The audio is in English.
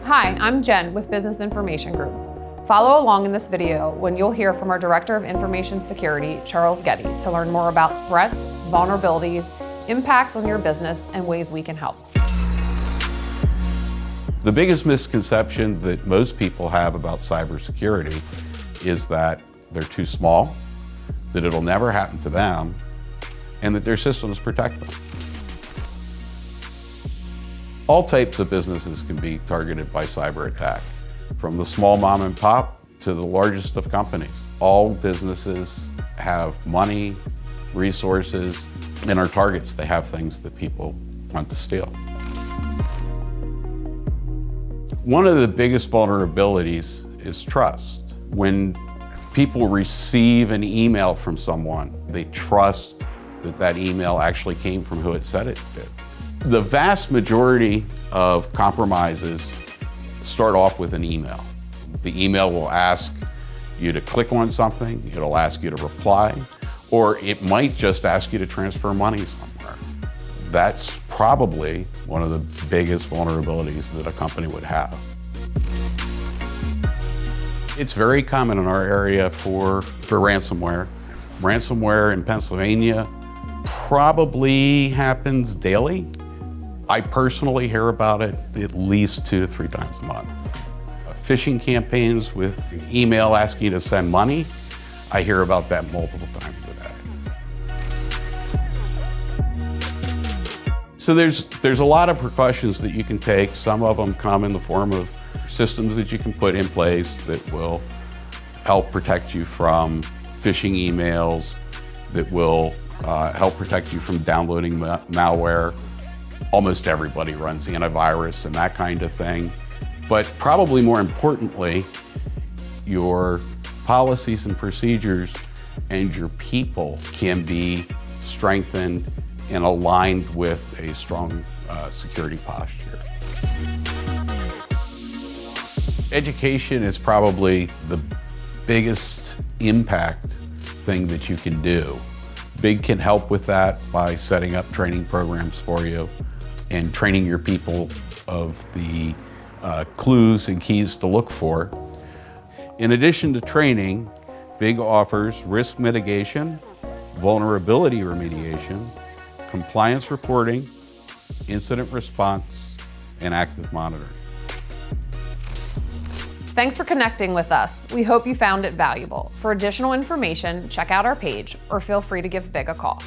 Hi, I'm Jen with Business Information Group. Follow along in this video when you'll hear from our Director of Information Security, Charles Getty, to learn more about threats, vulnerabilities, impacts on your business, and ways we can help. The biggest misconception that most people have about cybersecurity is that they're too small, that it'll never happen to them, and that their systems protect them. All types of businesses can be targeted by cyber attack, from the small mom and pop to the largest of companies. All businesses have money, resources, and are targets. They have things that people want to steal. One of the biggest vulnerabilities is trust. When people receive an email from someone, they trust that that email actually came from who it said it did. The vast majority of compromises start off with an email. The email will ask you to click on something, it'll ask you to reply, or it might just ask you to transfer money somewhere. That's probably one of the biggest vulnerabilities that a company would have. It's very common in our area for ransomware. Ransomware in Pennsylvania probably happens daily. I personally hear about it at least 2 to 3 times a month. Phishing campaigns with email asking you to send money, I hear about that multiple times a day. So there's a lot of precautions that you can take. Some of them come in the form of systems that you can put in place that will help protect you from phishing emails, that will help protect you from downloading malware. Almost everybody runs antivirus and that kind of thing. But probably more importantly, your policies and procedures and your people can be strengthened and aligned with a strong security posture. Education is probably the biggest impact thing that you can do. Big can help with that by setting up training programs for you and training your people of the clues and keys to look for. In addition to training, Big offers risk mitigation, vulnerability remediation, compliance reporting, incident response, and active monitoring. Thanks for connecting with us. We hope you found it valuable. For additional information, check out our page or feel free to give Big a call.